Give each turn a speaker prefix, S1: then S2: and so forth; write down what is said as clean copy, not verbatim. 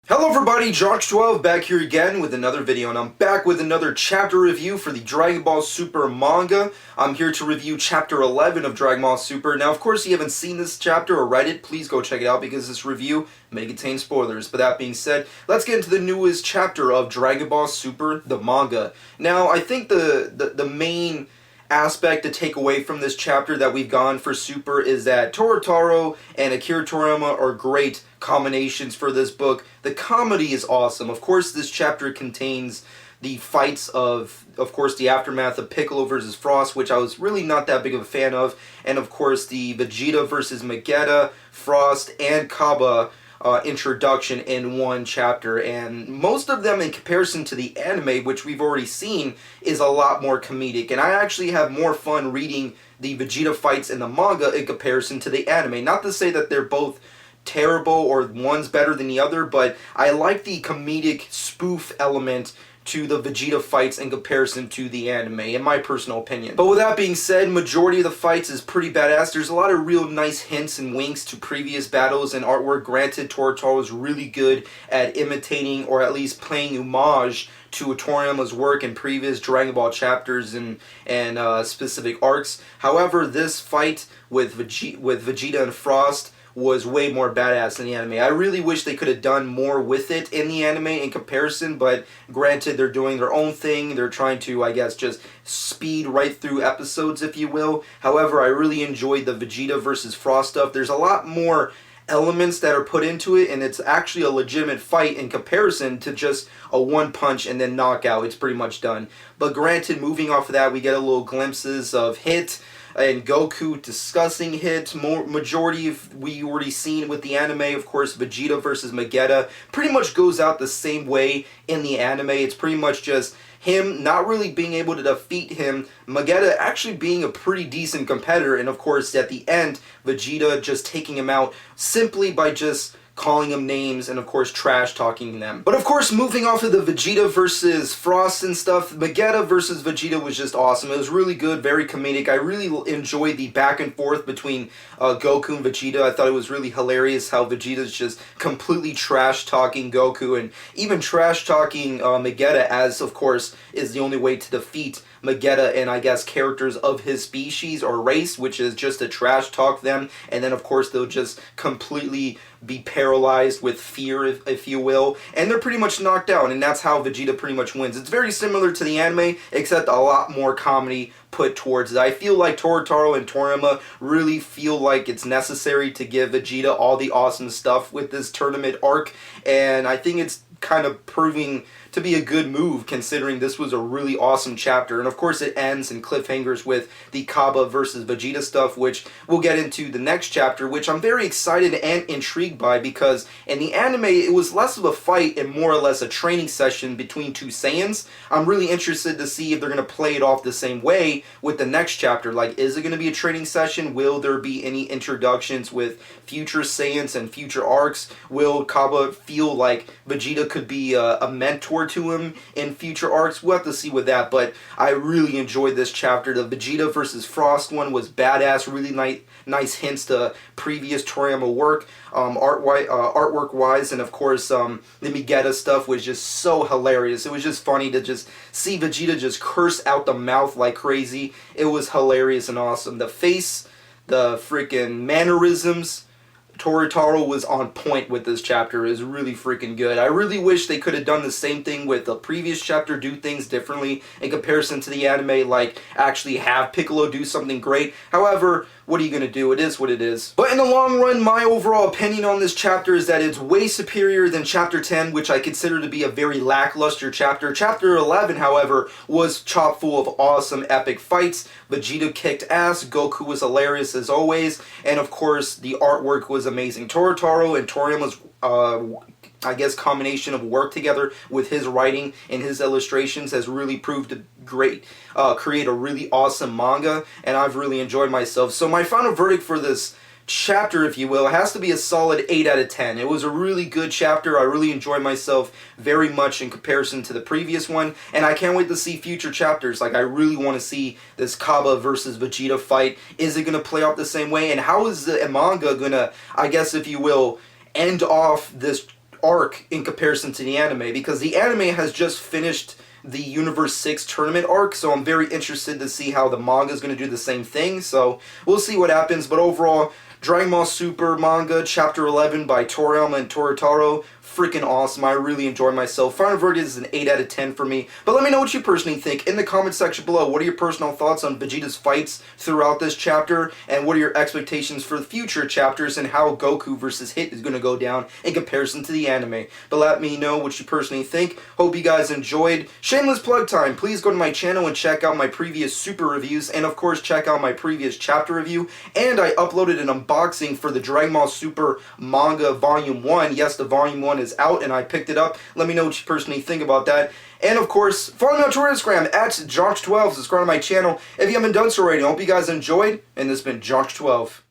S1: Hello everybody, Jock12 back here again with another video, and I'm back with another chapter review for the Dragon Ball Super manga. I'm here to review chapter 11 of Dragon Ball Super. Now, of course, if you haven't seen this chapter or read it, please go check it out because this review may contain spoilers. But that being said, let's get into the newest chapter of Dragon Ball Super, the manga. Now, I think the main aspect to take away from this chapter that we've gone for Super is that Toyotarō and Akira Toriyama are great combinations for this book. The comedy is awesome. Of course, this chapter contains the fights of course, the aftermath of Piccolo versus Frost, which I was really not that big of a fan of, and of course, the Vegeta versus Manga, Frost, and Kaba introduction in one chapter, and most of them in comparison to the anime, which we've already seen, is a lot more comedic, and I actually have more fun reading the Vegeta fights in the manga in comparison to the anime. Not to say that they're both terrible or one's better than the other, but I like the comedic spoof element to the Vegeta fights in comparison to the anime, in my personal opinion. But with that being said, majority of the fights is pretty badass. There's a lot of real nice hints and winks to previous battles and artwork. Granted, Toyotarō is really good at imitating or at least playing homage to Toriyama's work in previous Dragon Ball chapters and specific arcs. However, this fight with Vegeta and Frost was way more badass than the anime. I really wish they could have done more with it in the anime in comparison, but granted, they're doing their own thing. They're trying to, I guess, just speed right through episodes, if you will. However, I really enjoyed the Vegeta versus Frost stuff. There's a lot more elements that are put into it, and it's actually a legitimate fight in comparison to just a one punch and then knockout. It's pretty much done. But granted, moving off of that, we get a little glimpses of Hit and Goku discussing Hit. Majority of we already seen with the anime. Of course, Vegeta versus Manga pretty much goes out the same way in the anime. It's pretty much just him not really being able to defeat him, Manga actually being a pretty decent competitor, and of course at the end, Vegeta just taking him out simply by just calling them names and of course trash talking them. But of course, moving off of the Vegeta versus Frost and stuff, Manga versus Vegeta was just awesome. It was really good, very comedic. I really enjoyed the back and forth between Goku and Vegeta. I thought it was really hilarious how Vegeta's just completely trash talking Goku and even trash talking Manga, as of course is the only way to defeat Manga and I guess characters of his species or race, which is just to trash talk them, and then of course they'll just completely be paralyzed with fear, if you will, and they're pretty much knocked out, and that's how Vegeta pretty much wins. It's very similar to the anime, except a lot more comedy put towards it. I feel like Toyotarō and Toriyama really feel like it's necessary to give Vegeta all the awesome stuff with this tournament arc, and I think it's kind of proving to be a good move considering this was a really awesome chapter. And of course it ends in cliffhangers with the Kaba versus Vegeta stuff, which we'll get into the next chapter, which I'm very excited and intrigued by, because in the anime it was less of a fight and more or less a training session between two Saiyans. I'm really interested to see if they're going to play it off the same way with the next chapter. Like, is it going to be a training session? Will there be any introductions with future Saiyans and future arcs? Will Kaba feel like Vegeta could be a mentor to him in future arcs? We'll have to see with that, but I really enjoyed this chapter. The Vegeta versus Frost one was badass, really nice hints to previous Toriyama work, artwork wise, and of course the Manga stuff was just so hilarious. It was just funny to just see Vegeta just curse out the mouth like crazy. It was hilarious and awesome. The face, the freaking mannerisms, Toyotarō was on point with this chapter. It was really freaking good. I really wish they could have done the same thing with the previous chapter, do things differently in comparison to the anime, like actually have Piccolo do something great. However, what are you going to do? It is what it is. But in the long run, my overall opinion on this chapter is that it's way superior than Chapter 10, which I consider to be a very lackluster chapter. Chapter 11, however, was chock full of awesome epic fights. Vegeta kicked ass, Goku was hilarious as always, and of course, the artwork was amazing. Toyotarō and Toriyama's I guess combination of work together with his writing and his illustrations has really proved to create a really awesome manga, and I've really enjoyed myself. So my final verdict for this chapter, if you will, has to be a solid 8 out of 10. It was a really good chapter. I really enjoyed myself very much in comparison to the previous one, and I can't wait to see future chapters. Like, I really want to see this Kaba versus Vegeta fight. Is it going to play out the same way, and how is the manga going to, I guess, if you will, end off this arc in comparison to the anime, because the anime has just finished the Universe 6 tournament arc, so I'm very interested to see how the manga is going to do the same thing, so we'll see what happens. But overall, Dragon Ball Super manga, Chapter 11 by Toriyama and Toyotarō, freaking awesome. I really enjoyed myself. Final verdict is an 8 out of 10 for me. But let me know what you personally think in the comment section below. What are your personal thoughts on Vegeta's fights throughout this chapter? And what are your expectations for the future chapters and how Goku versus Hit is going to go down in comparison to the anime? But let me know what you personally think. Hope you guys enjoyed. Shameless plug time. Please go to my channel and check out my previous Super reviews. And of course, check out my previous chapter review. And I uploaded an unboxing for the Dragon Ball Super manga Volume 1. Yes, the Volume 1 is out and I picked it up. Let me know what you personally think about that. And of course, follow me on Twitter and Instagram at Josh12. Subscribe to my channel if you haven't done so already. I hope you guys enjoyed, and this has been Josh12.